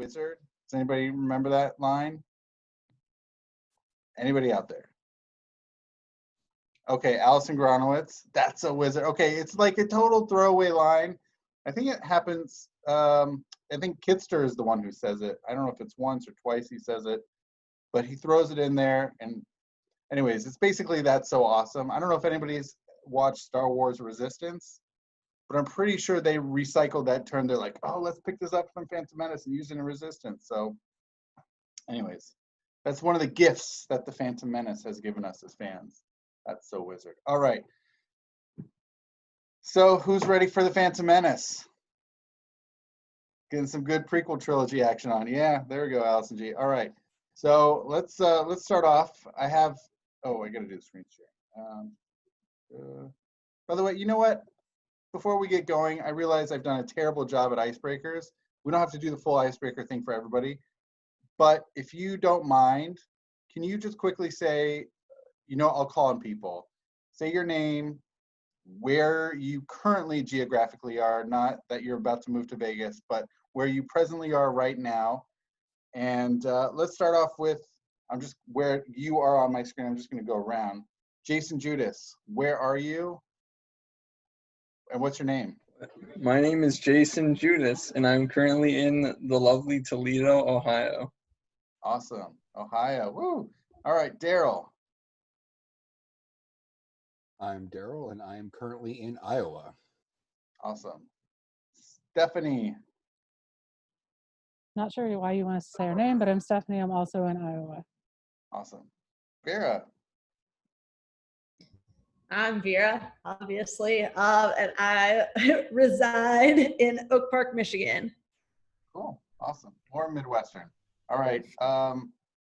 wizard? Does anybody remember that line? Anybody out there? Okay, Alison Gronowitz. That's a wizard. Okay, it's like a total throwaway line. I think it happens. I think Kitster is the one who says it. I don't know if it's once or twice he says it, but he throws it in there. And anyways, it's basically that's so awesome. I don't know if anybody's watched Star Wars Resistance, but I'm pretty sure they recycled that term. They're like, oh, let's pick this up from Phantom Menace and use it in Resistance. So anyways, that's one of the gifts that the Phantom Menace has given us as fans. That's so wizard. All right. So who's ready for the Phantom Menace? Getting some good prequel trilogy action on. Yeah, there we go, Allison G. All right. So let's start off. I got to do the screen share. By the way, you know what? Before we get going, I realize I've done a terrible job at icebreakers. We don't have to do the full icebreaker thing for everybody. But if you don't mind, can you just quickly say, I'll call on people. Say your name, where you currently geographically are, not that you're about to move to Vegas, but where you presently are right now. And let's start off with, where you are on my screen. I'm just going to go around. Jason Judas, where are you? And what's your name? My name is Jason Judas, and I'm currently in the lovely Toledo, Ohio. Awesome. Ohio. Woo. All right, Daryl. I'm Daryl, and I am currently in Iowa. Awesome. Stephanie. Not sure why you want us to say her name, but I'm Stephanie. I'm also in Iowa. Awesome. Vera. I'm Vera, obviously, and I reside in Oak Park, Michigan. Cool. Awesome. More Midwestern. All right.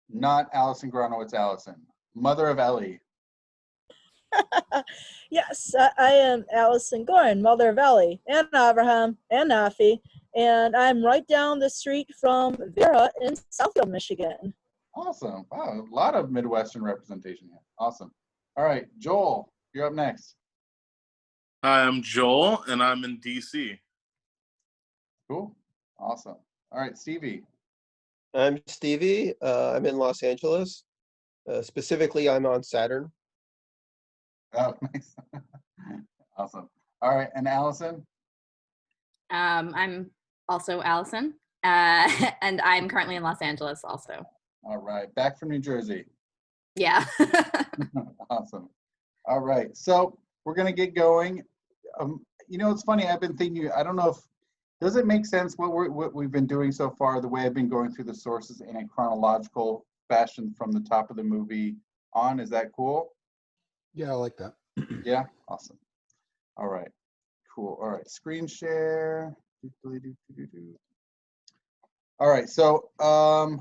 Not Allison Gronowitz, Allison. Mother of Ellie. Yes, I am Allison Gorin, mother of Ellie and Abraham and Nafi, and I'm right down the street from Vera in Southfield, Michigan. Awesome. Wow, a lot of Midwestern representation here. Awesome. All right, Joel, you're up next. Hi, I'm Joel, and I'm in DC. Cool. Awesome. All right, Stevie. I'm Stevie. I'm in Los Angeles. Specifically, I'm on Saturn. Oh, nice. Awesome. All right, and Allison? I'm also Allison, and I'm currently in Los Angeles also. All right, back from New Jersey. Yeah. Awesome. All right, so we're going to get going. It's funny, I've been thinking, I don't know if, does it make sense what we've been doing so far, the way I've been going through the sources in a chronological fashion from the top of the movie on? Is that cool? Yeah, I like that. Yeah, awesome. All right, cool. All right, screen share. All right, so I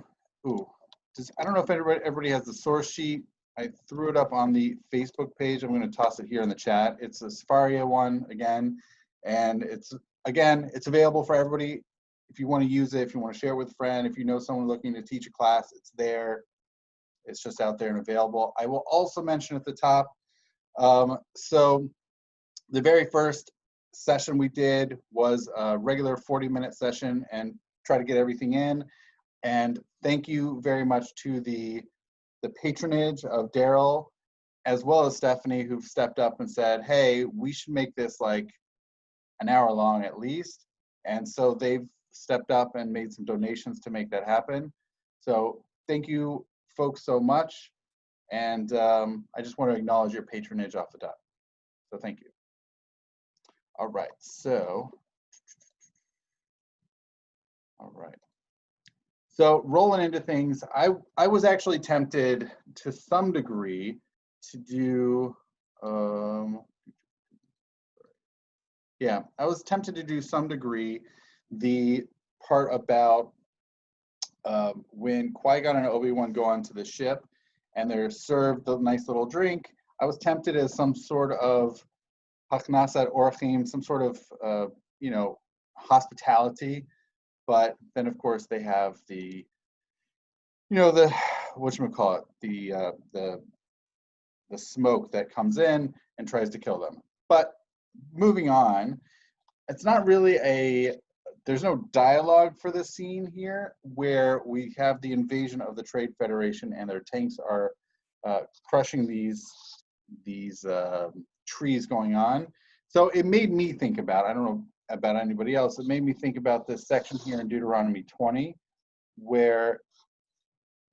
don't know if everybody has the source sheet. I threw it up on the Facebook page. I'm going to toss it here in the chat. It's a Safaria one again, and it's available for everybody. If you want to use it, if you want to share it with a friend, if you know someone looking to teach a class, it's there. It's just out there and available. I will also mention at the top. So the very first session we did was a regular 40-minute session and try to get everything in. And thank you very much to the patronage of Daryl, as well as Stephanie, who've stepped up and said, hey, we should make this like an hour long at least. And so they've stepped up and made some donations to make that happen. So thank you folks so much. And I just want to acknowledge your patronage off the top. So thank you. All right, so, all right. So rolling into things, I was actually tempted to some degree to do, I was tempted to do some degree the part about when Qui-Gon and Obi-Wan go onto the ship and they're served the nice little drink. I was tempted as some sort of Haknasat Orchim, some sort of, hospitality. But then, of course, they have the whatchamacallit, the smoke that comes in and tries to kill them. But moving on, it's not really a there's no dialogue for this scene here, where we have the invasion of the Trade Federation and their tanks are crushing these trees going on. So it made me think about, I don't know about anybody else, it made me think about this section here in Deuteronomy 20, where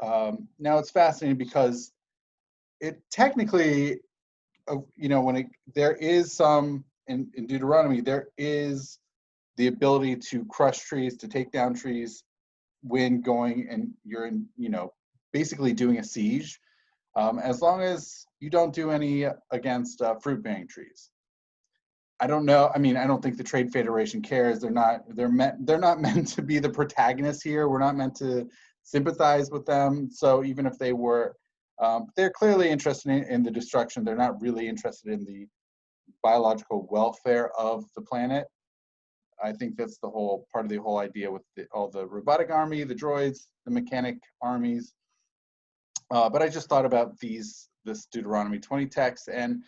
now it's fascinating because it technically, there is some, in Deuteronomy, there is the ability to crush trees, to take down trees when going and you're in, basically doing a siege, as long as you don't do any against fruit-bearing trees. I don't know. I mean, I don't think the Trade Federation cares. They're not meant to be the protagonists here. We're not meant to sympathize with them. So even if they were, they're clearly interested in the destruction. They're not really interested in the biological welfare of the planet. I think that's the whole part of the whole idea with all the robotic army, the droids, the mechanic armies. But I just thought about this Deuteronomy 20 text, and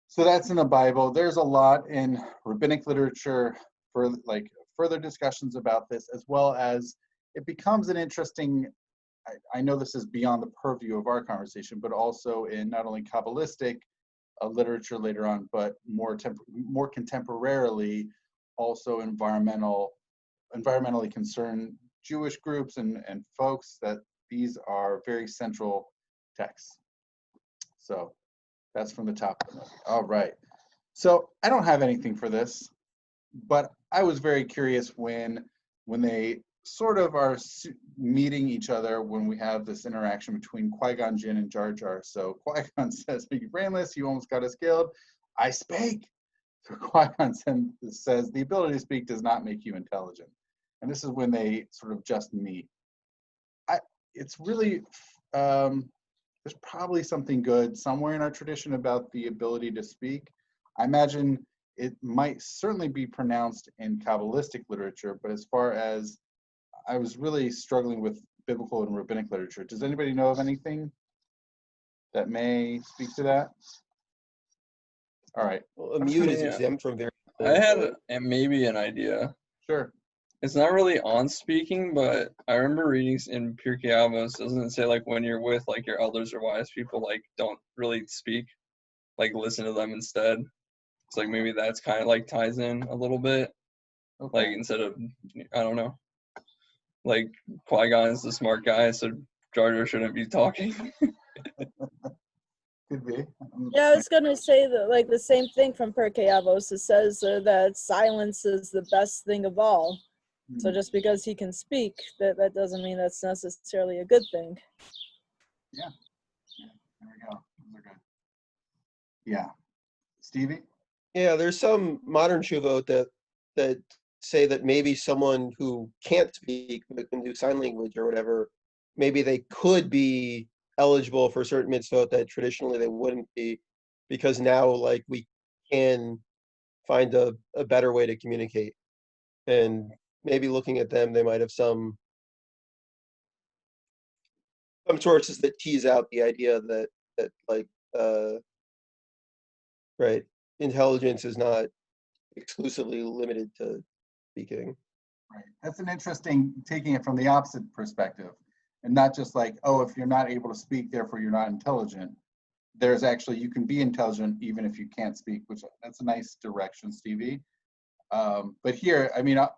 so that's in the Bible. There's a lot in rabbinic literature for like further discussions about this, as well as it becomes an interesting, I know this is beyond the purview of our conversation, but also in not only Kabbalistic literature later on, but more contemporarily, also environmentally concerned Jewish groups and folks, that these are very central texts. So that's from the top. All right. So I don't have anything for this, but I was very curious when they sort of are meeting each other, when we have this interaction between Qui-Gon Jinn and Jar Jar. So Qui-Gon says, "Be brainless, you almost got us killed. I spake." So Qui-Gon says, "The ability to speak does not make you intelligent." And this is when they sort of just meet. It's really, there's probably something good somewhere in our tradition about the ability to speak. I imagine it might certainly be pronounced in Kabbalistic literature, but as far as, I was really struggling with biblical and rabbinic literature. Does anybody know of anything that may speak to that? All right. Well, a mute is Yeah. exempt from very. I had maybe an idea. Sure. It's not really on speaking, but I remember reading in Pirkei Avos, doesn't it say like when you're with like your elders or wise people, like don't really speak, like listen to them instead. It's like maybe that's kind of like ties in a little bit. Okay. Like instead of, I don't know, like Qui-Gon is the smart guy, so Jar Jar shouldn't be talking. Could be. Yeah, I was gonna say that, like the same thing from Pirkei Avos. It says that silence is the best thing of all. So just because he can speak, that doesn't mean that's necessarily a good thing. Yeah. There we go. Those are good. Yeah. Stevie? Yeah, there's some modern shuvot that say that maybe someone who can't speak but can do sign language or whatever, maybe they could be eligible for certain mitzvot that traditionally they wouldn't be, because now like we can find a better way to communicate. And maybe looking at them, they might have some sources that tease out the idea that like right, intelligence is not exclusively limited to speaking. Right. That's an interesting, taking it from the opposite perspective, and not just like, oh, if you're not able to speak, therefore you're not intelligent. There's actually, you can be intelligent even if you can't speak, which that's a nice direction, Stevie. But here, I mean, I'm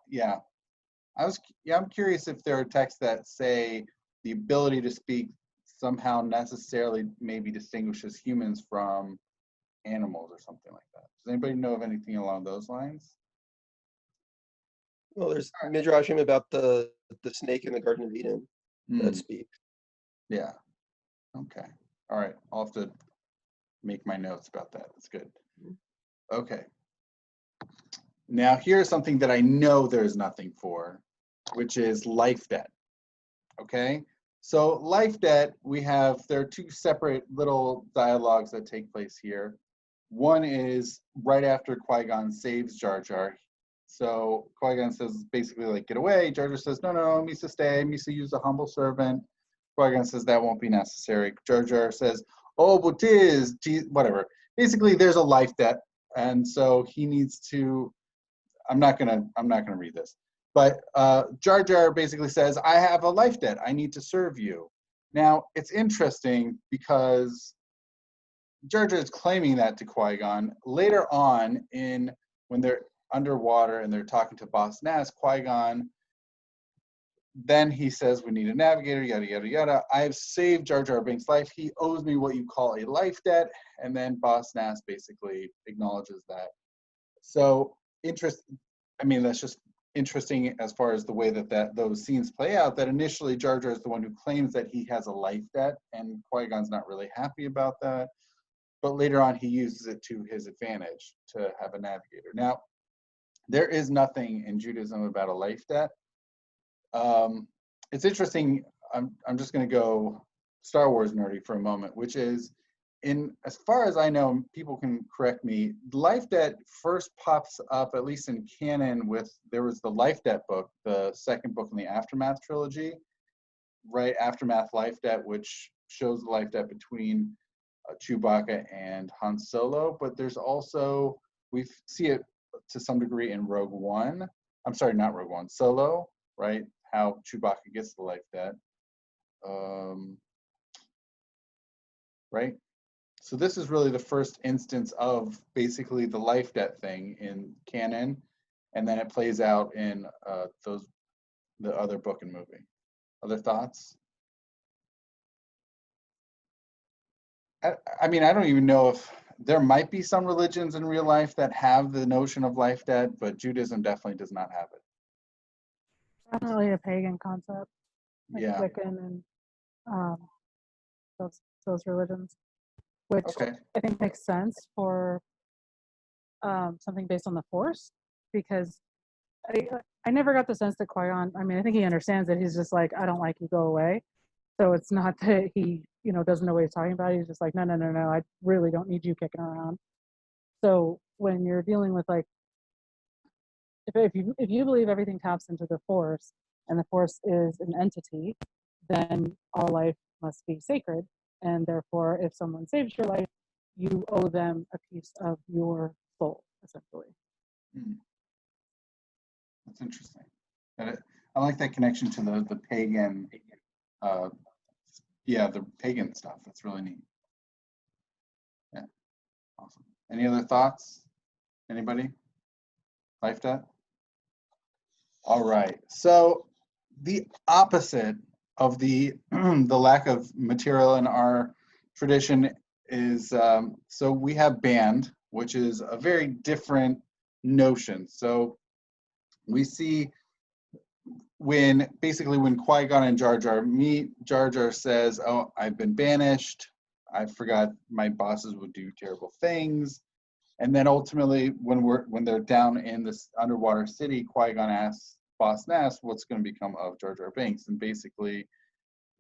curious if there are texts that say the ability to speak somehow necessarily maybe distinguishes humans from animals or something like that. Does anybody know of anything along those lines? Well, there's midrashim about the snake in the Garden of Eden that speak. Yeah. Okay. All right. I'll have to make my notes about that. That's good. Okay. Now here's something that I know there's nothing for, which is life debt. Okay. So life debt, there are two separate little dialogues that take place here. One is right after Qui-Gon saves Jar Jar. So Qui-Gon says basically like, get away. Jar Jar says, no, Misa stay. Misa use a humble servant. Qui-Gon says that won't be necessary. Jar Jar says, oh, but tis, whatever. Basically, there's a life debt. And so he needs to, I'm not gonna read this, But Jar Jar basically says, I have a life debt. I need to serve you. Now, it's interesting because Jar Jar is claiming that to Qui-Gon. Later on, when they're underwater and they're talking to Boss Nass, Qui-Gon, then he says, we need a navigator, yada, yada, yada. I have saved Jar Jar Binks' life. He owes me what you call a life debt. And then Boss Nass basically acknowledges that. So, that's just interesting as far as the way that those scenes play out, that initially Jar Jar is the one who claims that he has a life debt, and Qui-Gon's not really happy about that. But later on, he uses it to his advantage to have a navigator. Now, there is nothing in Judaism about a life debt. It's interesting. I'm just going to go Star Wars nerdy for a moment, which is, as far as I know, people can correct me, life debt first pops up, at least in canon, there was the Life Debt book, the second book in the Aftermath trilogy, right? Aftermath Life Debt, which shows the life debt between Chewbacca and Han Solo. But there's also, we see it to some degree in Rogue One. I'm sorry, not Rogue One, Solo, right? How Chewbacca gets the life debt. Right? So this is really the first instance of basically the life debt thing in canon, and then it plays out in the other book and movie. Other thoughts? I don't even know if there might be some religions in real life that have the notion of life debt, but Judaism definitely does not have it. Definitely a pagan concept, like Yeah. Wiccan and those religions, which Okay. I think makes sense for something based on the Force, because I never got the sense that Qui-Gon, I think he understands that. He's just like, I don't like you, go away. So it's not that he, doesn't know what he's talking about. He's just like, no, I really don't need you kicking around. So when you're dealing with, like, if you believe everything taps into the Force, and the Force is an entity, then all life must be sacred. And therefore, if someone saves your life, you owe them a piece of your soul, essentially. That's interesting. I like that connection to the pagan, the pagan stuff. That's really neat. Yeah, awesome. Any other thoughts? Anybody? Life debt? All right. So the opposite of the the lack of material in our tradition is, so we have band, which is a very different notion. So we see when Qui-Gon and Jar Jar meet, Jar Jar says, oh, I've been banished. I forgot my bosses would do terrible things. And then ultimately, when they're down in this underwater city, Qui-Gon asks Boss Nass what's going to become of Jar Jar Binks. And basically,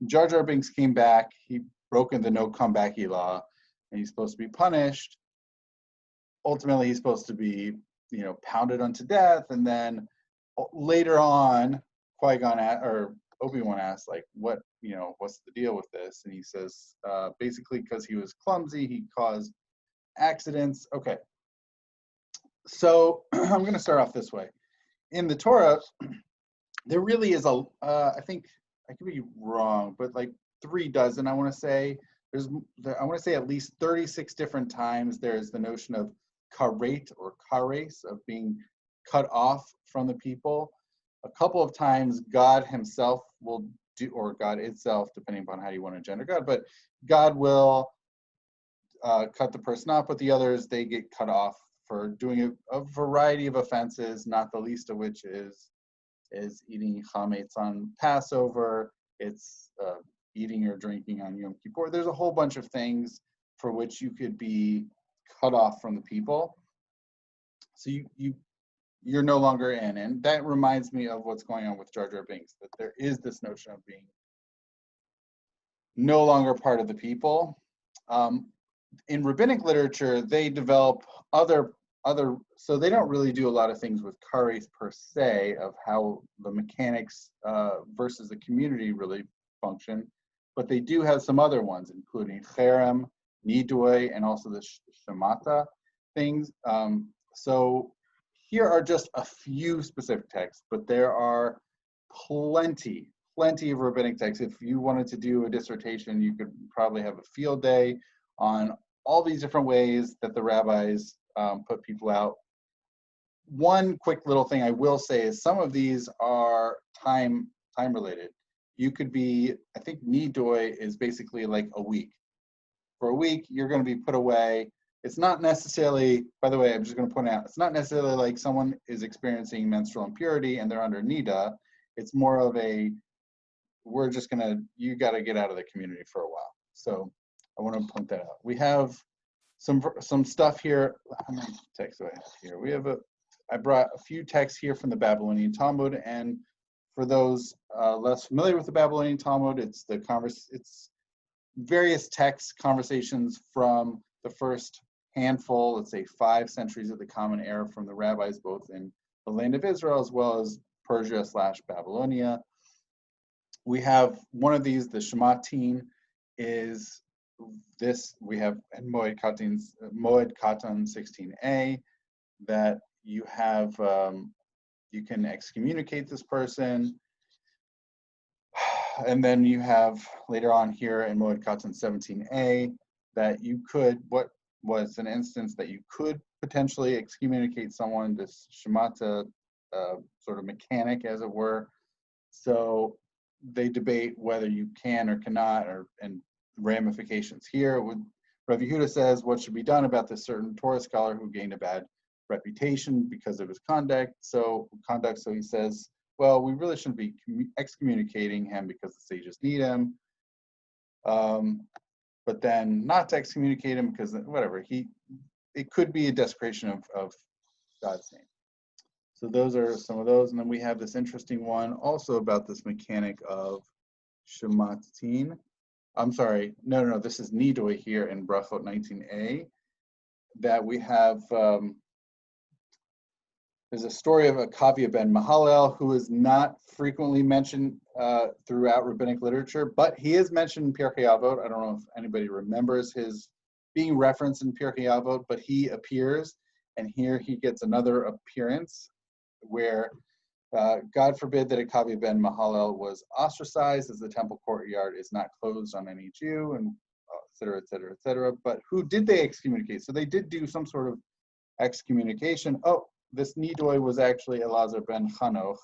Jar Jar Binks came back. He broken the no comebacky law, and he's supposed to be punished. Ultimately, he's supposed to be, pounded unto death. And then later on, Qui-Gon or Obi-Wan asks, like, what's the deal with this? And he says, basically, because he was clumsy, he caused accidents. Okay. So I'm going to start off this way. In the Torah, there really is I think I could be wrong, but like 36, I want to say. I want to say at least 36 different times there's the notion of karet or kares, of being cut off from the people. A couple of times God himself will do, or God itself, depending upon how you want to gender God, but God will cut the person off, but the others, they get cut off for doing a variety of offenses, not the least of which is eating chametz on Passover. It's eating or drinking on Yom Kippur. There's a whole bunch of things for which you could be cut off from the people. So you're no longer in. And that reminds me of what's going on with Jar Jar Binks, that there is this notion of being no longer part of the people. In rabbinic literature, they develop other, so they don't really do a lot of things with kares per se, of how the mechanics versus the community really function, but they do have some other ones, including cherem, nidui, and also the shemata things. So here are just a few specific texts, but there are plenty of rabbinic texts. If you wanted to do a dissertation, you could probably have a field day on all these different ways that the rabbis put people out. One quick little thing I will say is some of these are time related. You could be, I think nidoi is basically like a week. For a week, you're going to be put away. It's not necessarily, by the way, I'm just going to point out, it's not necessarily like someone is experiencing menstrual impurity and they're under nida. It's more of a, we're just going to, you got to get out of the community for a while. So I want to point that out. We have some stuff here. How many texts do I have here? We have I brought a few texts here from the Babylonian Talmud, and for those less familiar with the Babylonian Talmud, it's various texts, conversations from the first handful, let's say 5 centuries of the Common Era from the rabbis, both in the land of Israel as well as Persia/Babylonia. We have one of these, the Shematin, is this. We have in Moed Katan 16a that you have, you can excommunicate this person. And then you have later on here in Moed Katan 17a that you could, what was an instance that you could potentially excommunicate someone, this Shemata sort of mechanic, as it were. So they debate whether you can or cannot, and ramifications here. Rav Yehuda says, what should be done about this certain Torah scholar who gained a bad reputation because of his conduct? So he says, well, we really shouldn't be excommunicating him because the sages need him. But then not to excommunicate him because whatever, it could be a desecration of God's name. So those are some of those. And then we have this interesting one also about this mechanic of Shematin. I'm sorry, no, this is Nidoi here in Brachot 19a, that we have, there's a story of Akavia ben Mahalel, who is not frequently mentioned throughout rabbinic literature, but he is mentioned in Pirkei Avot. I don't know if anybody remembers his being referenced in Pirkei Avot, but he appears, and here he gets another appearance where God forbid that Akavia ben Mahalel was ostracized, as the temple courtyard is not closed on any Jew, and et cetera, et cetera, et cetera. But who did they excommunicate? So they did do some sort of excommunication. Oh, this Nidoi was actually Elazar ben Chanoch,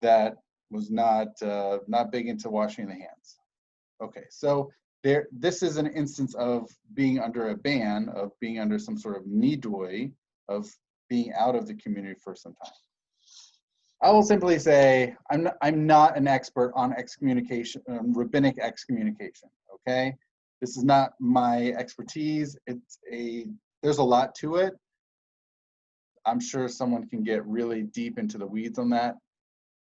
that was not big into washing the hands. Okay, so this is an instance of being under a ban, of being under some sort of Nidoi, of being out of the community for some time. I will simply say I'm not an expert on excommunication, rabbinic excommunication. Okay, this is not my expertise. There's a lot to it. I'm sure someone can get really deep into the weeds on that.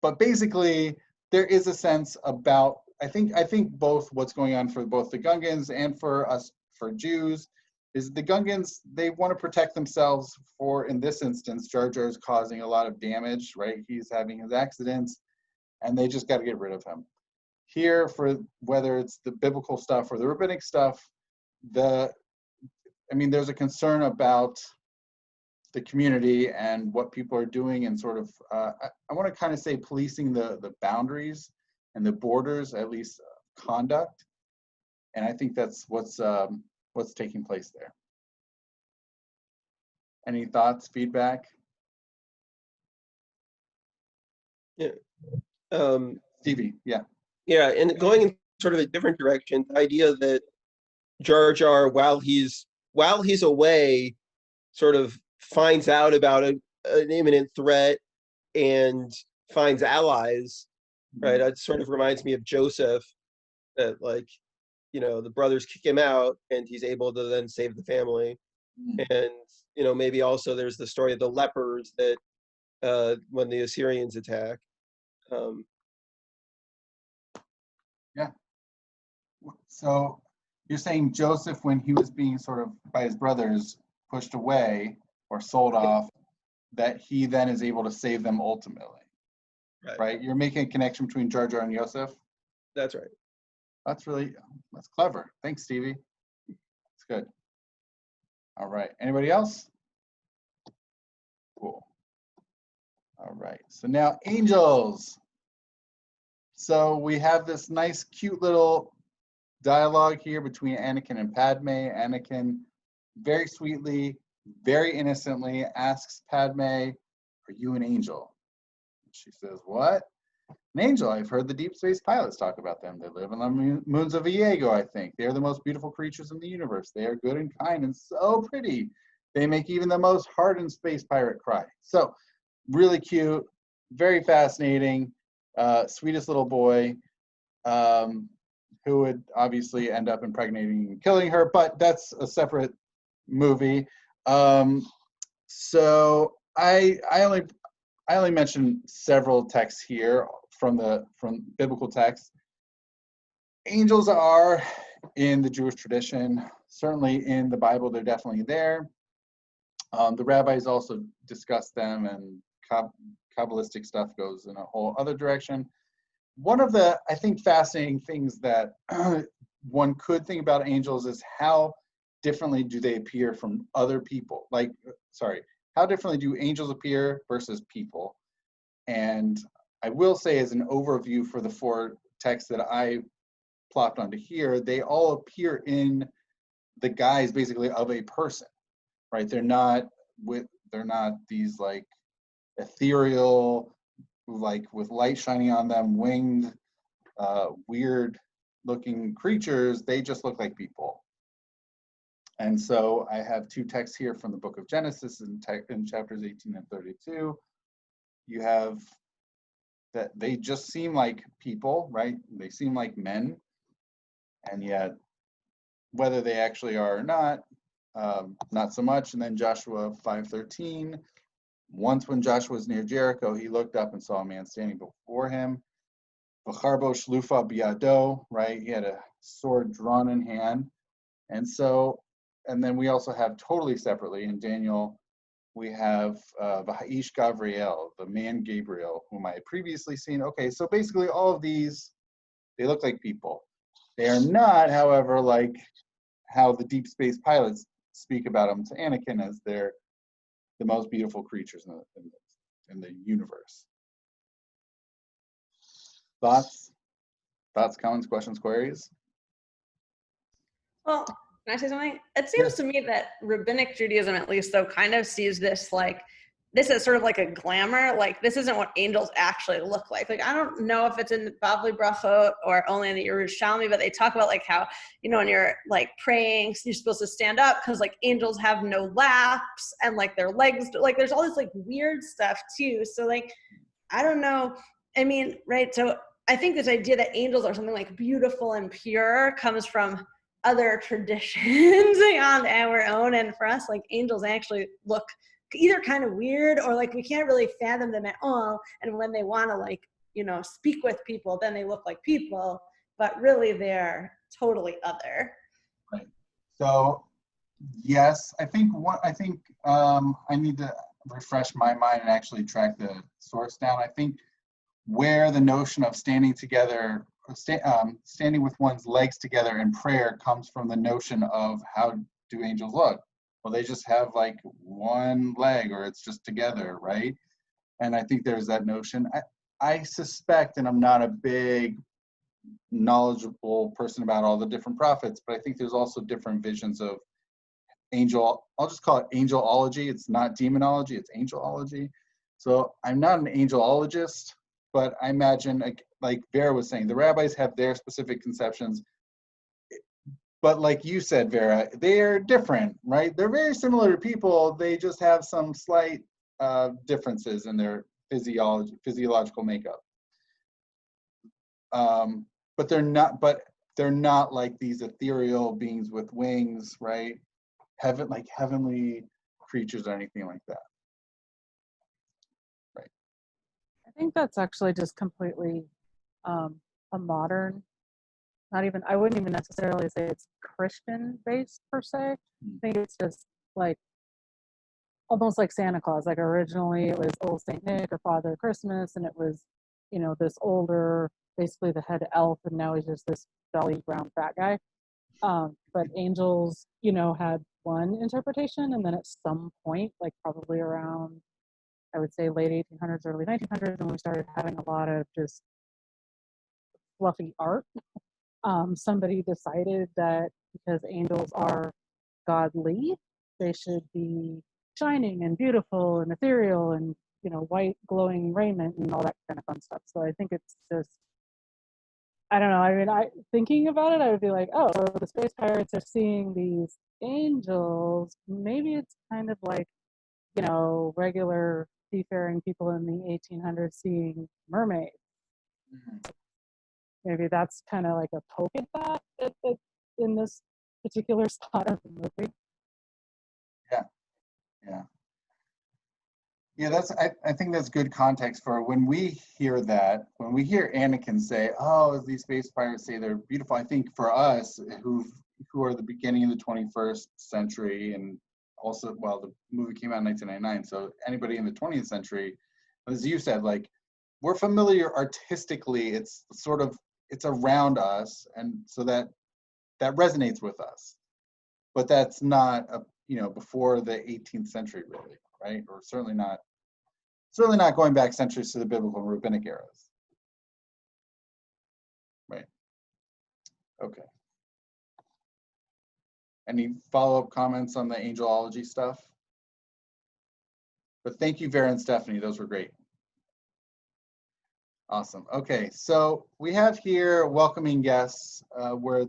But basically, there is a sense about, I think both what's going on for both the Gungans and for us, for Jews, is the Gungans, they want to protect themselves for, in this instance, Jar Jar is causing a lot of damage, right? He's having his accidents, and they just got to get rid of him. Here, for whether it's the biblical stuff or the rabbinic stuff, there's a concern about the community and what people are doing, and sort of, I want to kind of say policing the boundaries and the borders, at least conduct. And I think that's what's taking place there. Any thoughts, feedback? Yeah. Stevie, yeah. Yeah, and going in sort of a different direction, the idea that Jar Jar, while he's away, sort of finds out about an imminent threat and finds allies, right? It sort of reminds me of Joseph, that the brothers kick him out and he's able to then save the family. And maybe also there's the story of the lepers that when the Assyrians attack. Yeah. So you're saying Joseph, when he was being sort of by his brothers pushed away or sold off, that he then is able to save them ultimately, right? You're making a connection between Jar Jar and Yosef. That's right. That's clever. Thanks, Stevie. That's good. All right. Anybody else? Cool. All right, so now angels. So we have this nice, cute little dialogue here between Anakin and Padme. Anakin very sweetly, very innocently asks Padme, "Are you an angel?" She says, "What? An angel? I've heard the deep space pilots talk about them. They live on the moons of Viego, I think. They are the most beautiful creatures in the universe. They are good and kind and so pretty. They make even the most hardened space pirate cry." So really cute, very fascinating, sweetest little boy, who would obviously end up impregnating and killing her, but that's a separate movie. So I only mentioned several texts here from biblical texts. Angels are in the Jewish tradition, certainly in the Bible, they're definitely there. The rabbis also discuss them, and Kabbalistic stuff goes in a whole other direction. One of the, I think, fascinating things that one could think about angels is how differently do they appear from other people? How differently do angels appear versus people? And I will say, as an overview for the 4 texts that I plopped onto here, they all appear in the guise basically of a person, right? They're not these like ethereal, like with light shining on them, winged, weird looking creatures. They just look like people. And so I have 2 texts here from the book of Genesis in chapters 18 and 32. You have that they just seem like people, right? They seem like men, and yet whether they actually are or not so much. And then Joshua 5:13, once when Joshua was near Jericho, he looked up and saw a man standing before him. V'charbo shlufa biado, right? He had a sword drawn in hand. And then we also have totally separately in Daniel, we have V'ha'ish Gavriel, the man Gabriel, whom I had previously seen. Okay, so basically all of these, they look like people. They are not, however, like how the deep space pilots speak about them to Anakin as they're the most beautiful creatures in the universe. Thoughts, comments, questions, queries? Well, can I say something? It seems to me that rabbinic Judaism, at least, though, kind of sees this like, this is sort of like a glamour. Like, this isn't what angels actually look like. Like, I don't know if it's in Bavli Brachot or only in the Yerushalmi, but they talk about like how, when you're like praying, you're supposed to stand up because like angels have no laps and like their legs, like there's all this like weird stuff too. So like, I don't know. I mean, right. So I think this idea that angels are something like beautiful and pure comes from other traditions on our own. And for us, like angels actually look either kind of weird or like we can't really fathom them at all. And when they want to like, speak with people, then they look like people, but really they're totally other. Right. So yes, I think I need to refresh my mind and actually track the source down. I think where the notion of standing together, standing with one's legs together in prayer comes from the notion of how do angels look? Well, they just have like one leg, or it's just together, right? And I think there's that notion. I suspect, and I'm not a big knowledgeable person about all the different prophets, but I think there's also different visions of angel. I'll just call it angelology. It's not demonology, it's angelology. So I'm not an angelologist, but I imagine, like Vera was saying, the rabbis have their specific conceptions. But like you said, Vera, they're different, right? They're very similar to people. They just have some slight differences in their physiological makeup. But they're not like these ethereal beings with wings, right? Heavenly creatures or anything like that. Right. I think that's actually just completely a modern, I wouldn't even necessarily say it's Christian based per se. I think it's just like almost like Santa Claus. Like originally it was old Saint Nick or Father Christmas, and it was, this older, basically the head elf, and now he's just this belly brown fat guy. But angels, had one interpretation, and then at some point, like probably around I would say late 1800s, early 1900s, and we started having a lot of just fluffy art. Somebody decided that because angels are godly, they should be shining and beautiful and ethereal and, you know, white glowing raiment and all that kind of fun stuff. So I think it's just, I don't know. I mean, thinking about it, I would be like, oh, so the space pirates are seeing these angels. Maybe it's kind of like, you know, regular seafaring people in the 1800s seeing mermaids. Maybe that's kind of like a poke at that in this particular spot of the movie. Yeah, yeah. Yeah, I think that's good context for when we hear that, when we hear Anakin say, oh, these space pirates say they're beautiful. I think for us who are the beginning of the 21st century, and also, well, the movie came out in 1999, so anybody in the 20th century, as you said, like, we're familiar artistically, it's sort of, it's around us, and so that resonates with us. But that's not before the 18th century, really, right? Or certainly not going back centuries to the biblical and rabbinic eras. Right. Okay. Any follow-up comments on the angelology stuff? But thank you, Vera and Stephanie. Those were great. Awesome. Okay, so we have here welcoming guests where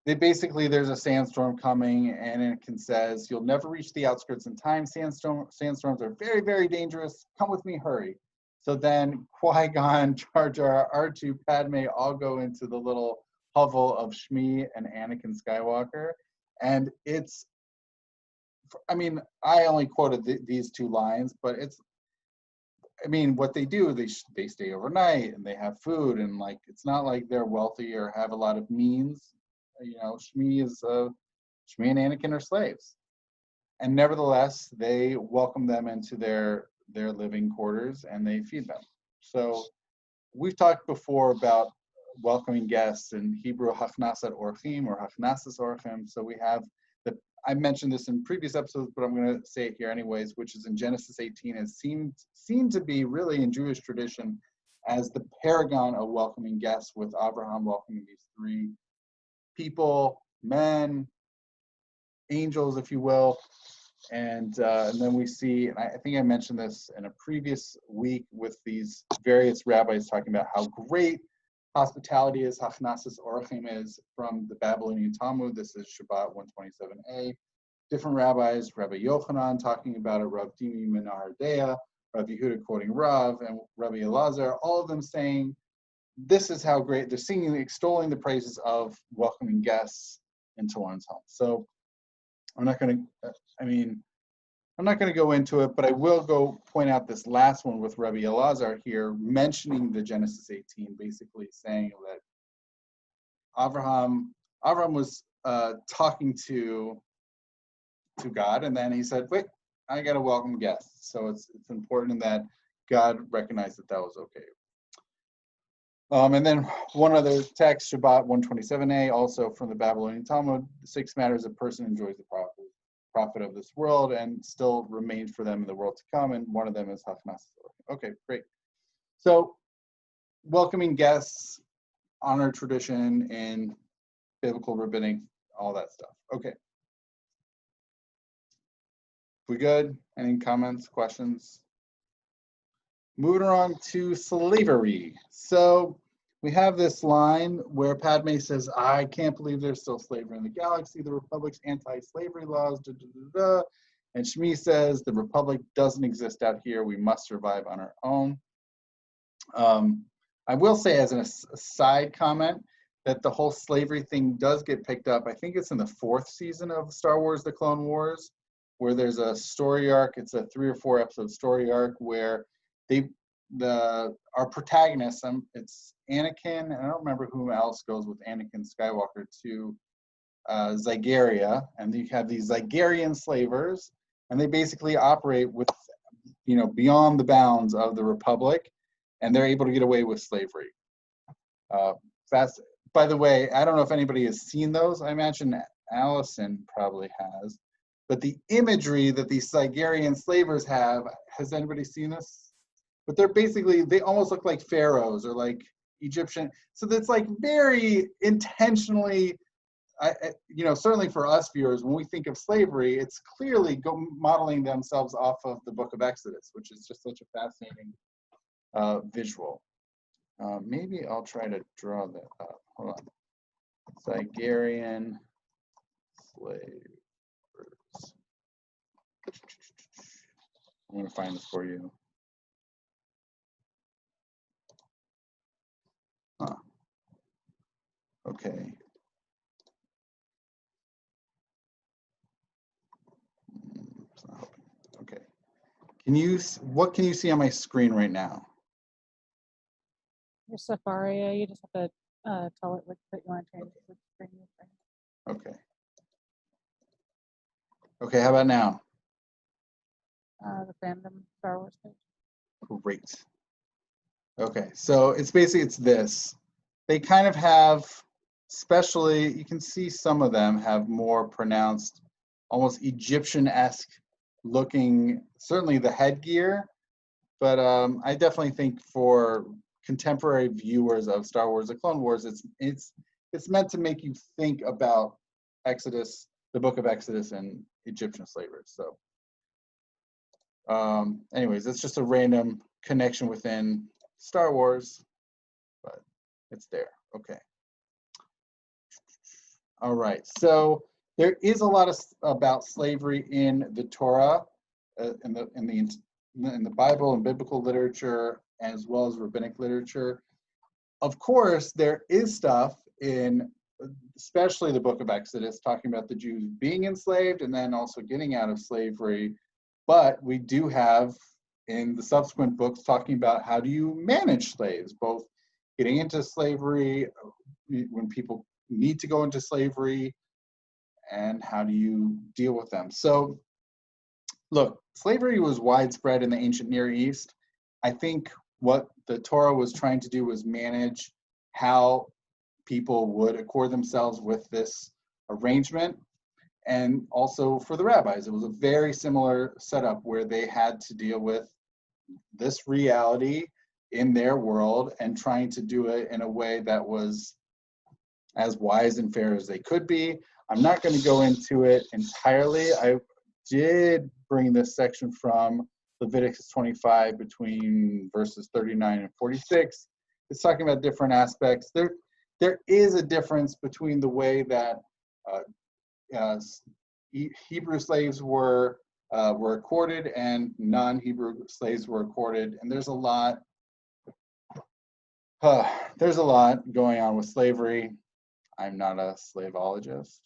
there's a sandstorm coming, and Anakin says, you'll never reach the outskirts in time. Sandstorms are very, very dangerous. Come with me, hurry. So then Qui-Gon, Jar Jar, R2, Padme all go into the little hovel of Shmi and Anakin Skywalker. And it's, I mean, I only quoted these two lines, but what they do, they stay overnight and they have food, and like, it's not like they're wealthy or have a lot of means. Shmi and Anakin are slaves, and nevertheless, they welcome them into their living quarters and they feed them. So we've talked before about welcoming guests in Hebrew, Hachnasat Orchim or Hachnasas Orchim. So we have I mentioned this in previous episodes, but I'm going to say it here anyways, which is in Genesis 18, and seemed to be really in Jewish tradition as the paragon of welcoming guests, with Abraham welcoming these three people, men, angels, if you will, and then we see, and I think I mentioned this in a previous week with these various rabbis talking about how great hospitality is, Hachnasas Orchim is, from the Babylonian Talmud. This is Shabbat 127a. Different rabbis, Rabbi Yochanan talking about it, Rav Dimi Menahardea, Rav Yehuda quoting Rav, and Rabbi Elazar, all of them saying, this is how great, they're singing, extolling the praises of welcoming guests into one's home. So I'm not going to go into it, but I will go point out this last one with Rabbi Elazar here, mentioning the Genesis 18, basically saying that Abraham was talking to God, and then he said, wait, I got to welcome guests. So it's important that God recognized that was okay. And then one other text, Shabbat 127a, also from the Babylonian Talmud, 6 matters a person enjoys the profit of this world and still remains for them in the world to come, and one of them is Hachnasas. Okay, great. So welcoming guests, honor tradition in biblical, rabbinic, all that stuff. Okay. We good? Any comments, questions? Moving on to slavery. So we have this line where Padme says, I can't believe there's still slavery in the galaxy. The Republic's anti-slavery laws, da, da, da, da. And Shmi says, the Republic doesn't exist out here. We must survive on our own. I will say as a side comment that the whole slavery thing does get picked up. I think it's in the 4th season of Star Wars, The Clone Wars, where there's a story arc. It's a 3 or 4 episode story arc where our protagonist, it's Anakin, and I don't remember who else goes with Anakin Skywalker to Zygeria, and you have these Zygerian slavers, and they basically operate with, beyond the bounds of the Republic, and they're able to get away with slavery. By the way, I don't know if anybody has seen those. I imagine Allison probably has. But the imagery that these Sigerian slavers have, has anybody seen this? But they're basically, they almost look like pharaohs or like Egyptian. So that's like very intentionally, certainly for us viewers, when we think of slavery, it's clearly modeling themselves off of the book of Exodus, which is just such a fascinating visual. Maybe I'll try to draw that up. Hold on. Sigerian slavers. I'm going to find this for you. Huh. Okay. It's not helping. Okay. What can you see on my screen right now? Your Safari, you just have to tell it that you want to change the screen. Okay. Okay, how about now? The fandom Star Wars page. Great. Okay, so it's this. They kind of have, especially, you can see some of them have more pronounced, almost Egyptian-esque looking, certainly the headgear, but I definitely think for contemporary viewers of Star Wars: The Clone Wars, it's meant to make you think about Exodus, the book of Exodus, and Egyptian slavery. So anyways, it's just a random connection within Star Wars, but it's there. Okay. All right. So there is a lot about slavery in the Torah, in the Bible and biblical literature, as well as rabbinic literature. Of course, there is stuff in, especially the book of Exodus, talking about the Jews being enslaved and then also getting out of slavery. But we do have in the subsequent books talking about how do you manage slaves, both getting into slavery, when people need to go into slavery, and how do you deal with them. So look, slavery was widespread in the ancient Near East. I think what the Torah was trying to do was manage how people would accord themselves with this arrangement. And also for the rabbis, it was a very similar setup where they had to deal with this reality in their world and trying to do it in a way that was as wise and fair as they could be. I'm not going to go into it entirely. I did bring this section from Leviticus 25 between verses 39 and 46. It's talking about different aspects. There is a difference between the way that Hebrew slaves were accorded and non-Hebrew slaves were accorded, and there's a lot going on with slavery. I'm not a slaveologist.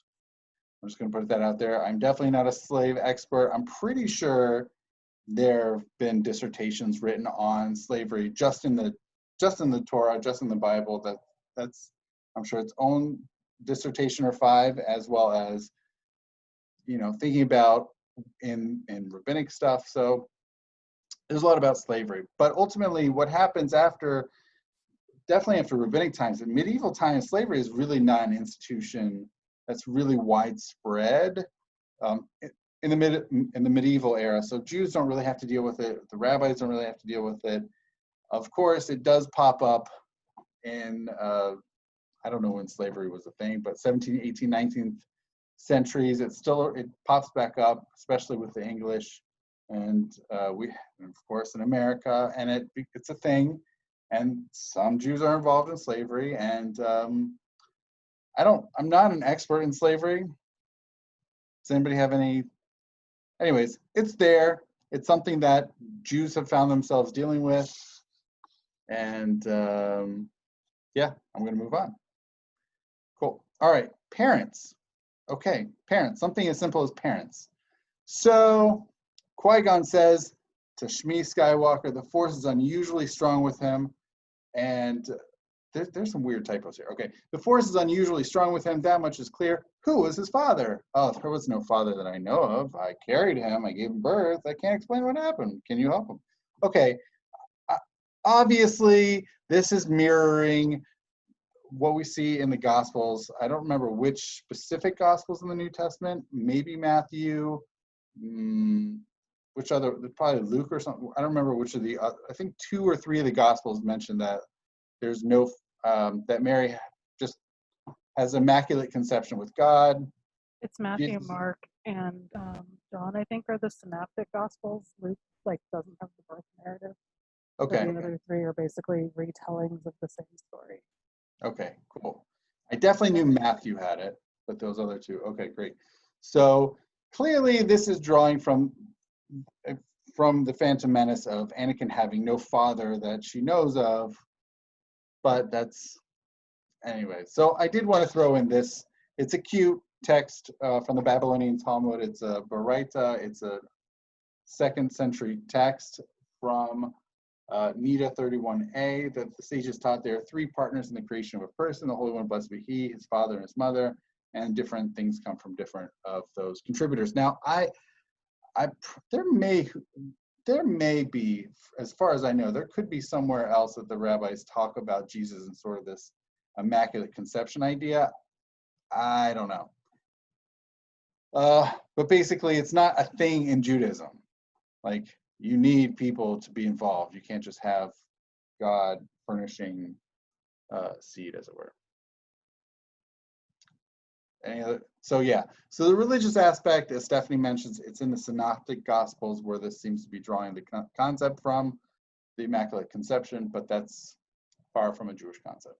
I'm just going to put that out there. I'm definitely not a slave expert. I'm pretty sure there have been dissertations written on slavery just in the Torah, just in the Bible. That's I'm sure its own dissertation or 5, as well as thinking about in rabbinic stuff. So there's a lot about slavery. But ultimately, what happens definitely after rabbinic times, in medieval times, slavery is really not an institution that's really widespread in the medieval era. So Jews don't really have to deal with it. The rabbis don't really have to deal with it. Of course, it does pop up in, I don't know when slavery was a thing, but 17th, 18th, 19th centuries. It pops back up, especially with the English, and of course in America, and it's a thing. And some Jews are involved in slavery, and I'm not an expert in slavery. Does anybody have any? Anyways, it's there. It's something that Jews have found themselves dealing with, and yeah, I'm going to move on. Cool. All right, parents. Okay, parents. Something as simple as parents. So Qui-Gon says to Shmi Skywalker, the Force is unusually strong with him, and there's some weird typos here. Okay, the Force is unusually strong with him. That much is clear. Who was his father? Oh, there was no father that I know of. I carried him. I gave him birth. I can't explain what happened. Can you help him? Okay, obviously this is mirroring what we see in the Gospels. I don't remember which specific Gospels in the New Testament. Maybe Matthew, which other, probably Luke or something. I don't remember which of the, I think 2 or 3 of the Gospels mention that there's no, that Mary just has immaculate conception with God. It's Matthew, Jesus- Mark, and John, I think, are the synoptic gospels. Luke like doesn't have the birth narrative. So Okay. the other 3 are basically retellings of the same story. Okay, cool. I definitely knew Matthew had it, but those other 2. Okay, great. So clearly this is drawing from the Phantom Menace of Anakin having no father that she knows of, but that's, anyway. So I did want to throw in this. It's a cute text from the Babylonian Talmud. It's a Baraita. It's a 2nd century text from Nida 31a, that the sages taught there are 3 partners in the creation of a person: the Holy One, blessed be He, his father, and his mother, and different things come from different of those contributors. Now, there may be, as far as I know, there could be somewhere else that the rabbis talk about Jesus and sort of this immaculate conception idea. I don't know. But basically, it's not a thing in Judaism. Like, you need people to be involved. You can't just have God furnishing seed, as it were. So yeah, so the religious aspect, as Stephanie mentions, it's in the Synoptic Gospels where this seems to be drawing the concept from, the Immaculate Conception, but that's far from a Jewish concept.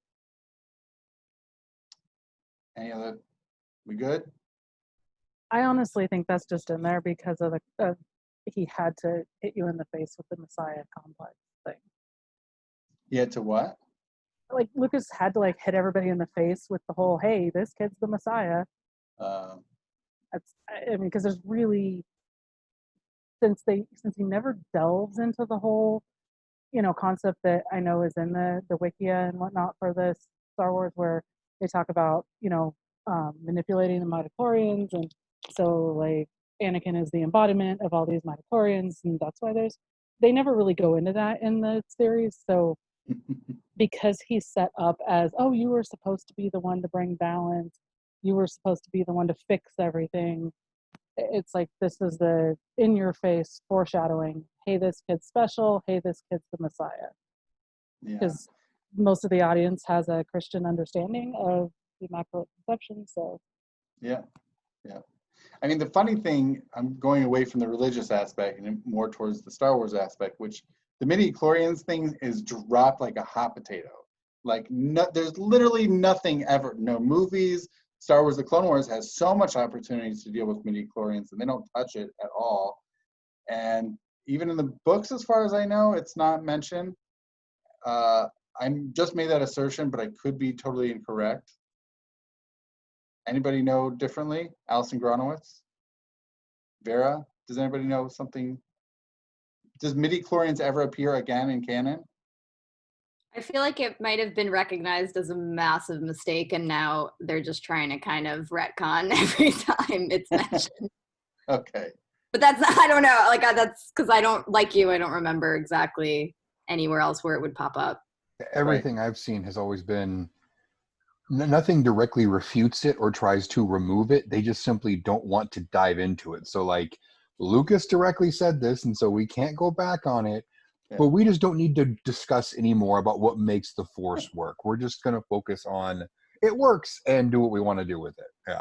Any other, we good? I honestly think that's just in there because of the he had to hit you in the face with the Messiah complex thing. He had to what? Like Lucas had to like hit everybody in the face with the whole, hey, this kid's the Messiah. That's, I mean, because there's really, since he never delves into the whole, concept that I know is in the Wikia and whatnot for this Star Wars, where they talk about, manipulating the midichlorians, and so like Anakin is the embodiment of all these midichlorians, and that's why they never really go into that in the series. So because he's set up as, oh, you were supposed to be the one to bring balance, you were supposed to be the one to fix everything. It's like, this is the in your face foreshadowing, hey, this kid's special, hey, this kid's the Messiah. Because most of the audience has a Christian understanding of the Immaculate Conception. So yeah. I mean, the funny thing, I'm going away from the religious aspect and more towards the Star Wars aspect, which the midi-chlorians thing is dropped like a hot potato. Like, there's literally nothing ever, no movies. Star Wars: The Clone Wars has so much opportunities to deal with midi-chlorians, and they don't touch it at all. And even in the books, as far as I know, it's not mentioned. I just made that assertion, but I could be totally incorrect. Anybody know differently? Alison Gronowitz? Vera? Does anybody know something? Does midi-chlorians ever appear again in canon? I feel like it might have been recognized as a massive mistake, and now they're just trying to kind of retcon every time it's mentioned. Okay. But that's, I don't know, like that's because I don't, like you, I don't remember exactly anywhere else where it would pop up. Everything I've seen has always been, nothing directly refutes it or tries to remove it. They just simply don't want to dive into it. So like Lucas directly said this, and so we can't go back on it. Yeah. But we just don't need to discuss anymore about what makes the Force work. We're just going to focus on it works and do what we want to do with it. Yeah.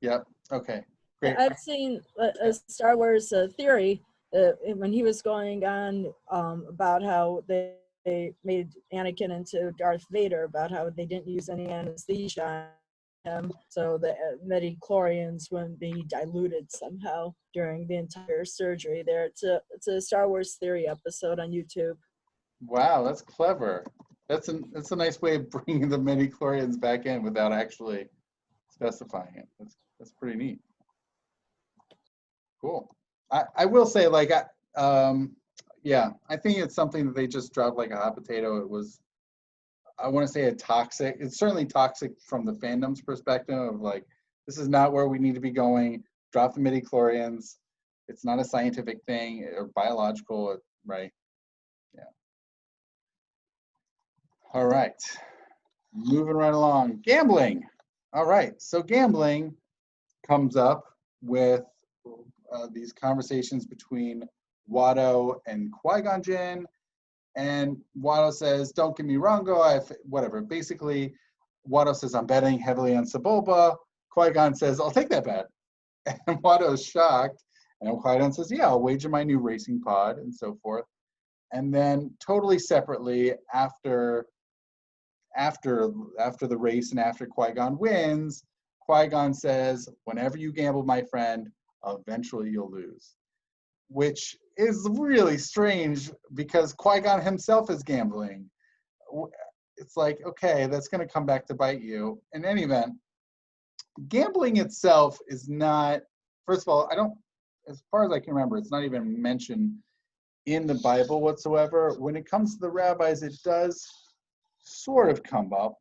Yep. Okay. Great. I've seen a Star Wars theory when he was going on about how they made Anakin into Darth Vader, about how they didn't use any anesthesia on him, so the midi-chlorians wouldn't be diluted somehow during the entire surgery there. It's a Star Wars theory episode on YouTube. Wow, that's clever. That's a nice way of bringing the midi-chlorians back in without actually specifying it. That's pretty neat. Cool. I will say, like, yeah, I think it's something that they just dropped like a hot potato. It was, I want to say, it's certainly toxic from the fandom's perspective of like, this is not where we need to be going. Drop the midi-chlorians. It's not a scientific thing or biological, right? Yeah. All right. Moving right along. Gambling. All right. So gambling comes up with these conversations between Watto and Qui-Gon Jinn, and Watto says, "Don't get me wrong, whatever." Basically, Watto says, "I'm betting heavily on Sebulba." Qui-Gon says, "I'll take that bet." And Watto's shocked, and Qui-Gon says, "Yeah, I'll wager my new racing pod," and so forth. And then totally separately, after the race and after Qui-Gon wins, Qui-Gon says, "Whenever you gamble, my friend, eventually you'll lose," which is really strange because Qui-Gon himself is gambling. It's like, okay, that's going to come back to bite you. In any event, gambling itself is not, first of all, as far as I can remember, it's not even mentioned in the Bible whatsoever. When it comes to the rabbis, it does sort of come up.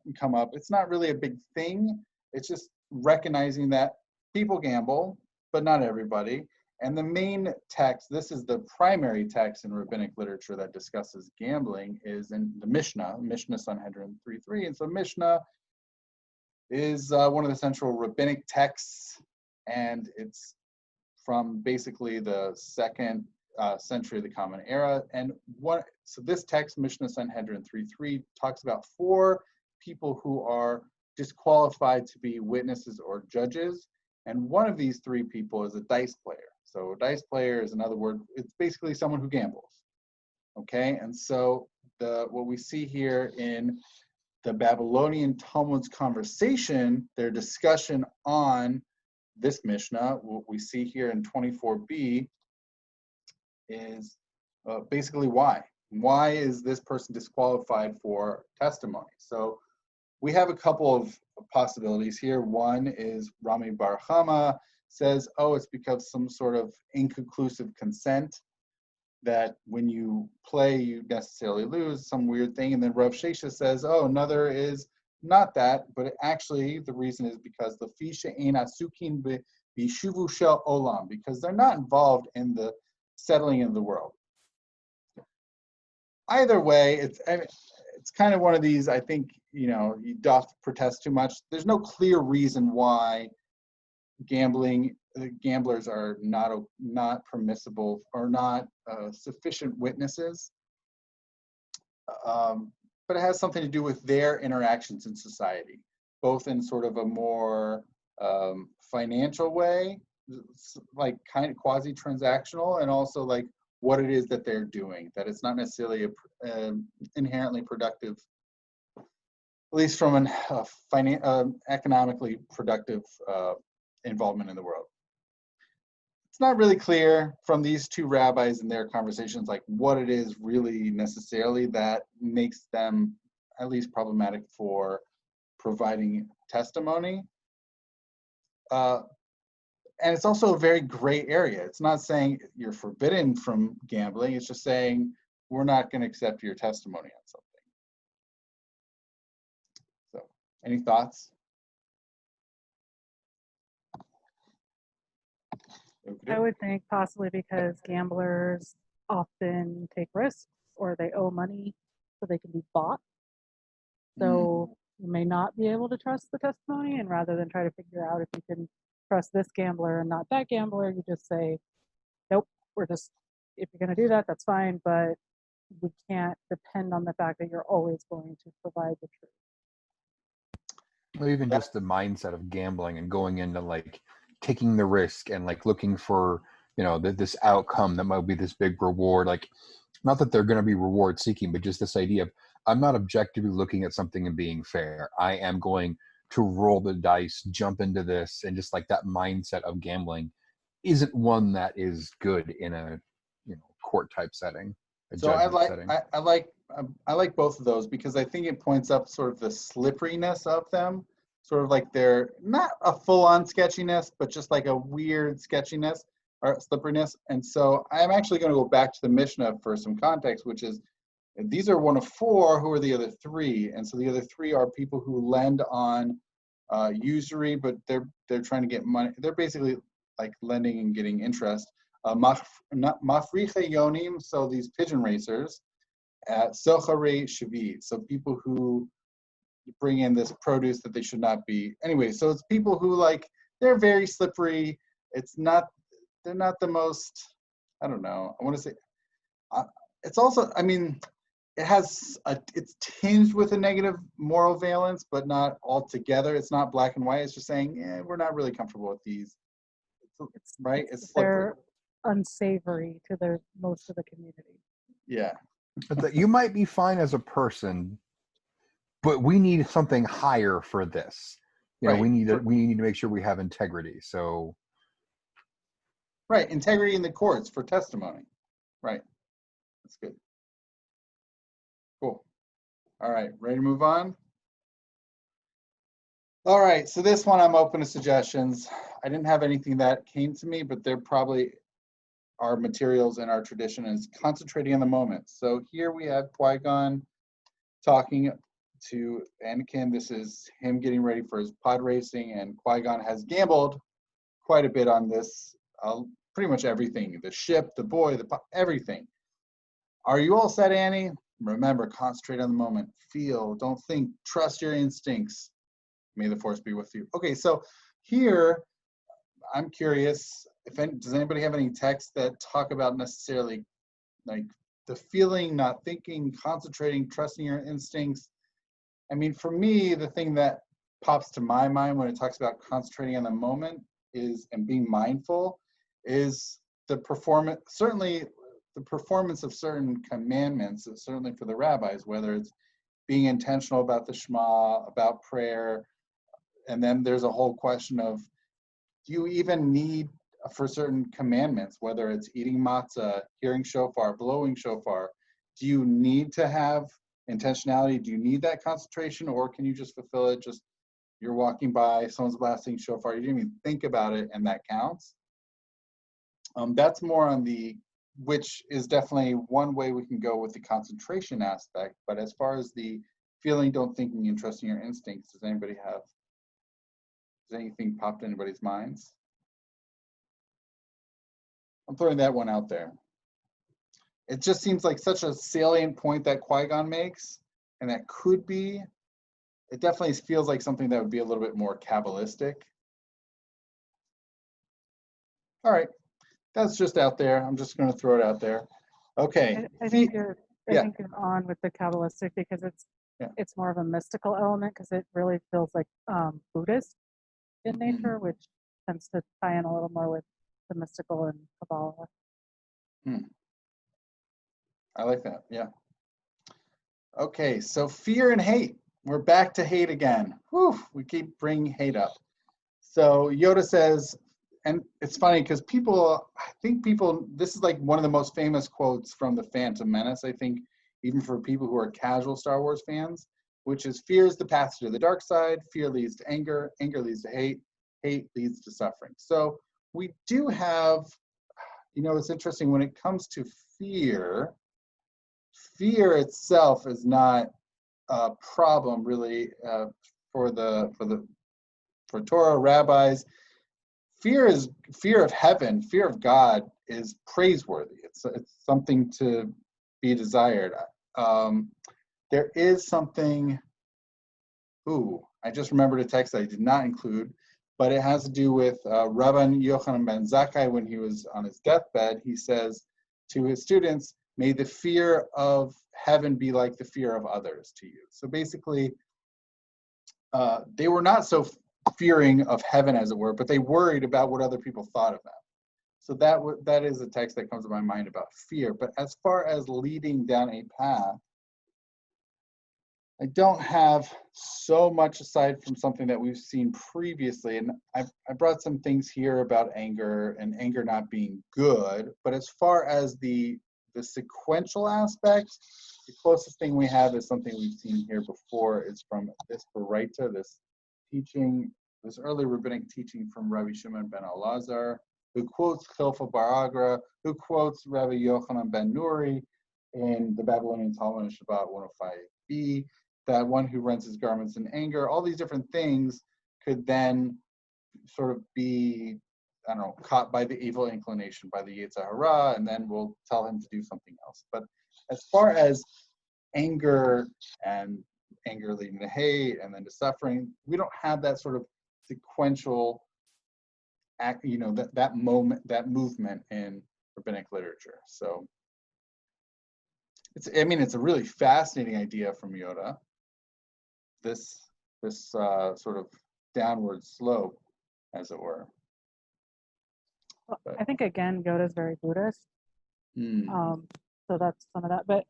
It's not really a big thing. It's just recognizing that people gamble, but not everybody. And the main text, this is the primary text in rabbinic literature that discusses gambling, is in the Mishnah Sanhedrin 3:3. And so Mishnah is one of the central rabbinic texts, and it's from basically the second century of the Common Era. And so this text, Mishnah Sanhedrin 3:3, talks about 4 people who are disqualified to be witnesses or judges. And one of these 3 people is a dice player. So a dice player is another word. It's basically someone who gambles. Okay, and so what we see here in the Babylonian Talmud's conversation, their discussion on this Mishnah, what we see here in 24b is basically why. Why is this person disqualified for testimony? So we have a couple of possibilities here. One is Rami Bar Chama says, oh, it's because some sort of inconclusive consent, that when you play, you necessarily lose, some weird thing. And then Rav Shesha says, oh, another is not that, but actually the reason is because the Fisha Ein Asukin Bishuvu Shel Olam, because they're not involved in the settling of the world. Either way, it's kind of one of these, I think, you doth protest too much. There's no clear reason why gamblers are not permissible or not sufficient witnesses, but it has something to do with their interactions in society, both in sort of a more financial way, like kind of quasi-transactional, and also like what it is that they're doing, that it's not necessarily inherently productive, at least from an economically productive involvement in the world. It's not really clear from these 2 rabbis in their conversations like what it is really necessarily that makes them at least problematic for providing testimony. And it's also a very gray area. It's not saying you're forbidden from gambling. It's just saying we're not going to accept your testimony on something. So, any thoughts? I would think possibly because gamblers often take risks or they owe money so they can be bought. So you may not be able to trust the testimony, and rather than try to figure out if you can trust this gambler and not that gambler, you just say, nope, if you're going to do that, that's fine, but we can't depend on the fact that you're always going to provide the truth. Or even just the mindset of gambling and going into like taking the risk and like looking for, this outcome that might be this big reward. Like, not that they're going to be reward seeking, but just this idea of, I'm not objectively looking at something and being fair. I am going to roll the dice, jump into this, and just like that mindset of gambling isn't one that is good in a court type setting. So I like both of those because I think it points up sort of the slipperiness of them, sort of like they're not a full-on sketchiness, but just like a weird sketchiness or slipperiness. And so I'm actually going to go back to the Mishnah for some context, which is these are one of 4. Who are the other 3? And so the other 3 are people who lend on usury, but they're trying to get money. They're basically like lending and getting interest. Mafriche yonim, so these pigeon racers, sochare shavi, so people who bring in this produce that they should not be. Anyway, so it's people who they're very slippery. It's not, they're not the most, I don't know, I want to say, it's also, I mean, it's tinged with a negative moral valence, but not altogether. It's not black and white. It's just saying, we're not really comfortable with these, right? It's they're unsavory to most of the community. Yeah. That you might be fine as a person, but we need something higher for this. You know, Right. we need to make sure we have integrity. So, right, integrity in the courts for testimony. Right. That's good. Cool. All right, ready to move on? All right, so this one I'm open to suggestions. I didn't have anything that came to me, but there probably are materials in our tradition, and it's concentrating on the moment. So here we have Qui-Gon talking to Anakin. This is him getting ready for his pod racing, and Qui-Gon has gambled quite a bit on this, pretty much everything, the ship, the boy, everything. Are you all set, Annie? Remember, concentrate on the moment. Feel, don't think, trust your instincts. May the force be with you. Okay, so here, I'm curious, does anybody have any texts that talk about necessarily like the feeling, not thinking, concentrating, trusting your instincts? I mean, for me, the thing that pops to my mind when it talks about concentrating on the moment and being mindful is the performance, certainly the performance of certain commandments, certainly for the rabbis, whether it's being intentional about the Shema, about prayer, and then there's a whole question of, do you even need, for certain commandments, whether it's eating matzah, hearing shofar, blowing shofar, do you need to have intentionality? Do you need that concentration, or can you just fulfill it? Just you're walking by, someone's blasting shofar, you didn't even think about it, and that counts. That's more on which is definitely one way we can go with the concentration aspect. But as far as the feeling, don't thinking, and trusting your instincts, does anything popped in anybody's minds? I'm throwing that one out there. It just seems like such a salient point that Qui-Gon makes, and that could be, it definitely feels like something that would be a little bit more Kabbalistic. All right, that's just out there. I'm just going to throw it out there. Okay. I think you're on with the Kabbalistic because it's more of a mystical element, because it really feels like Buddhist in nature, which tends to tie in a little more with the mystical and Kabbalah. I like that. Yeah. Okay, so fear and hate. We're back to hate again. Whew, we keep bringing hate up. So Yoda says, and it's funny because this is like one of the most famous quotes from the Phantom Menace, I think, even for people who are casual Star Wars fans, which is, fear is the path to the dark side, fear leads to anger, anger leads to hate, hate leads to suffering. So we do have, it's interesting when it comes to fear itself is not a problem really for Torah rabbis. Fear of heaven, fear of God is praiseworthy. It's something to be desired. There is something, I just remembered a text I did not include, but it has to do with Rabban Yochanan ben Zakkai. When he was on his deathbed, he says to his students, may the fear of heaven be like the fear of others to you. So basically, they were not so fearing of heaven, as it were, but they worried about what other people thought of them. So that is a text that comes to my mind about fear. But as far as leading down a path, I don't have so much aside from something that we've seen previously. And I brought some things here about anger and anger not being good. But as far as the sequential aspect, the closest thing we have is something we've seen here before. Is from this Baraita, this teaching, this early rabbinic teaching from Rabbi Shimon ben Elazar, who quotes Chilfa bar Agra, who quotes Rabbi Yochanan ben Nuri in the Babylonian Talmud Shabbat 105b, that one who rents his garments in anger, all these different things could then sort of be, caught by the evil inclination, by the Yetzer Hara, and then we'll tell him to do something else. But as far as anger and anger leading to hate and then to suffering, we don't have that sort of sequential that movement in rabbinic literature. So it's a really fascinating idea from Yoda. This sort of downward slope, as it were. Well, I think again, Yoda's very Buddhist. So that's some of that. But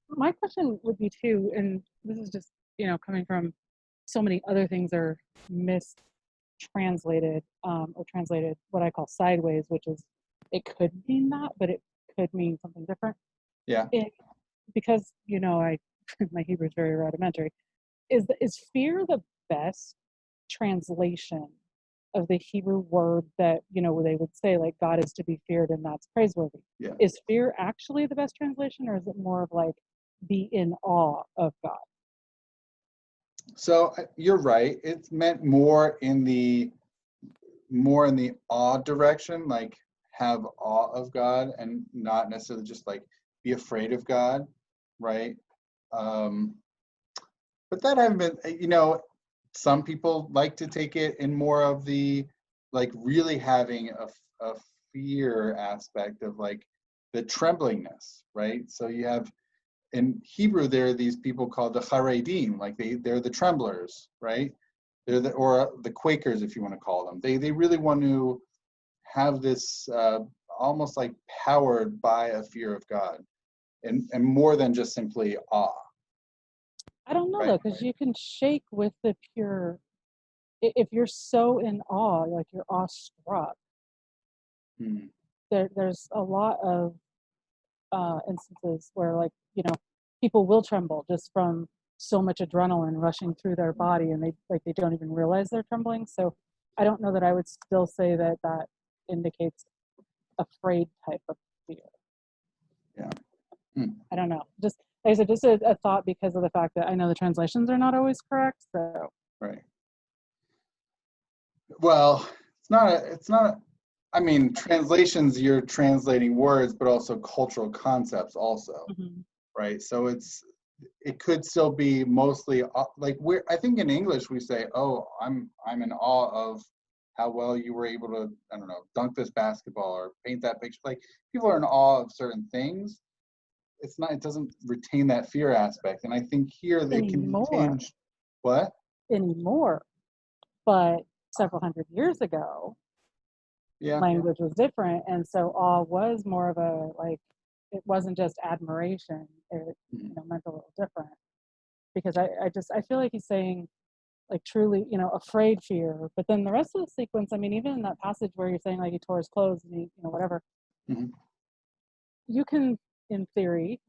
my question would be too, and this is just, coming from so many other things are mistranslated or translated what I call sideways, which is it could mean that, but it could mean something different. Yeah. Because, my Hebrew is very rudimentary. Is fear the best translation of the Hebrew word that, they would say like God is to be feared and that's praiseworthy? Yeah. Is fear actually the best translation, or is it more of like be in awe of God? So you're right. It's meant more in the awe direction, like have awe of God and not necessarily just like be afraid of God, right? But that haven't been, some people like to take it in more of the like really having a fear aspect of like the tremblingness, right? So you have in Hebrew there are these people called the Haredim, like they're the tremblers, right? They're or the Quakers, if you want to call them. They really want to have this almost like powered by a fear of God, and more than just simply awe. I don't know Right. though, because you can shake with the pure. If you're so in awe, like you're awestruck. There's a lot of instances where, like, people will tremble just from so much adrenaline rushing through their body, and they don't even realize they're trembling. So I don't know that I would still say that indicates afraid type of fear. Yeah. I don't know. Just like I said, just a thought, because of the fact that I know the translations are not always correct. So right. Well, it's not. I mean, translations, you're translating words, but also cultural concepts also, right? So it could still be mostly like I think in English we say, oh, I'm in awe of how well you were able to, I don't know, dunk this basketball or paint that picture. Like people are in awe of certain things. It doesn't retain that fear aspect. And I think here they can change. What? Anymore. But several hundred years ago, language was different, and so awe was more of a, like, it wasn't just admiration. It meant a little different, because I feel like he's saying like truly, afraid fear. But then the rest of the sequence, I mean, even in that passage where you're saying like he tore his clothes and he, whatever, you can in theory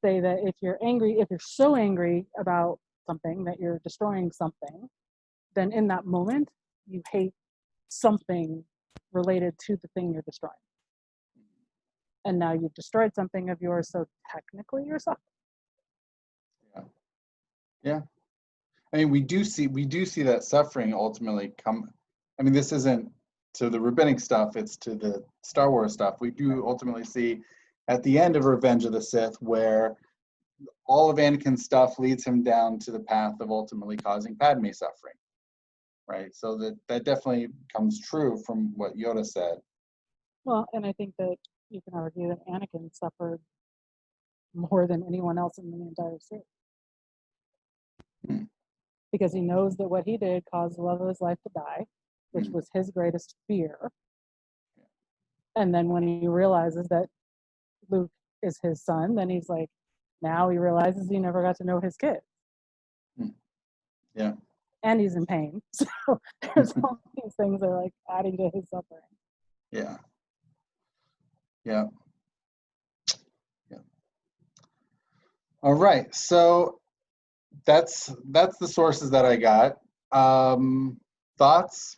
say that if you're so angry about something that you're destroying something, then in that moment you hate something related to the thing you're destroying. And now you've destroyed something of yours, so technically you're suffering. Yeah. I mean, we do see that suffering ultimately come. I mean, this isn't to the rabbinic stuff, it's to the Star Wars stuff. We do ultimately see at the end of Revenge of the Sith where all of Anakin's stuff leads him down to the path of ultimately causing Padme suffering. Right. So that definitely comes true from what Yoda said. Well, and I think that you can argue that Anakin suffered more than anyone else in the entire series. Because he knows that what he did caused the love of his life to die, which was his greatest fear. And then when he realizes that Luke is his son, then he's like, now he realizes he never got to know his kid. Yeah. And he's in pain. So there's all these things that are like adding to his suffering. Yeah. Yeah. Yeah. All right. So that's the sources that I got. Thoughts,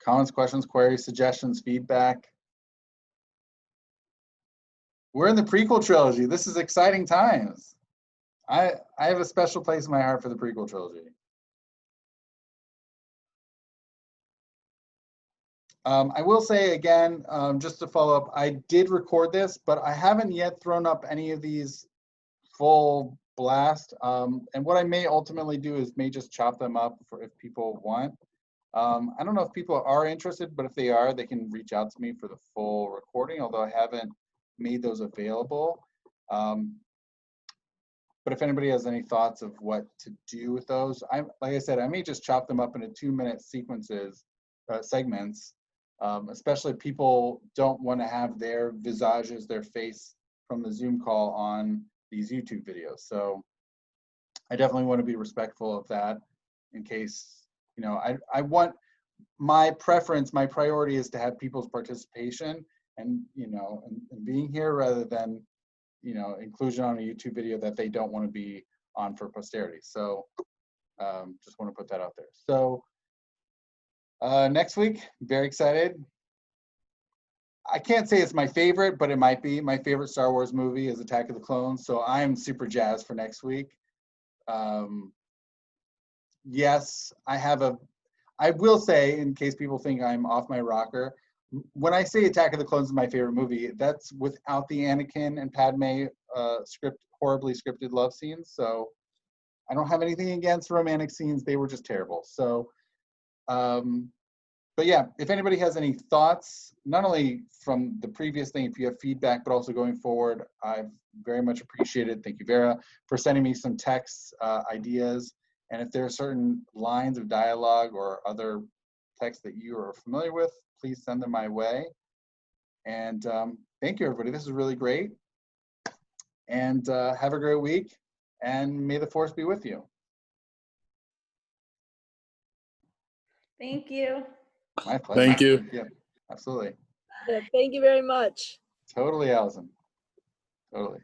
comments, questions, queries, suggestions, feedback. We're in the prequel trilogy. This is exciting times. I have a special place in my heart for the prequel trilogy. I will say again, just to follow up, I did record this, but I haven't yet thrown up any of these full blast. And what I may ultimately do is may just chop them up if people want. I don't know if people are interested, but if they are, they can reach out to me for the full recording, although I haven't made those available. But if anybody has any thoughts of what to do with those, like I said, I may just chop them up into 2-minute sequences, segments, especially if people don't want to have their visages, their face from the Zoom call on these YouTube videos. So I definitely want to be respectful of that in case, you know, I want my preference, my priority is to have people's participation and, you know, and being here rather than, you know, inclusion on a YouTube video that they don't want to be on for posterity. So just want to put that out there. So next week, very excited. I can't say it's my favorite, but it might be. My favorite Star Wars movie is Attack of the Clones. So I'm super jazzed for next week. Yes, I will say, in case people think I'm off my rocker, when I say Attack of the Clones is my favorite movie, that's without the Anakin and Padme horribly scripted love scenes. So I don't have anything against romantic scenes. They were just terrible. So, but yeah, if anybody has any thoughts, not only from the previous thing, if you have feedback, but also going forward, I've very much appreciated. Thank you, Vera, for sending me some texts, ideas. And if there are certain lines of dialogue or other text that you are familiar with, please send them my way. And thank you, everybody. This is really great. And have a great week. And may the force be with you. Thank you. My pleasure. Thank you. Yeah, absolutely. Yeah, thank you very much. Totally, Allison. Totally.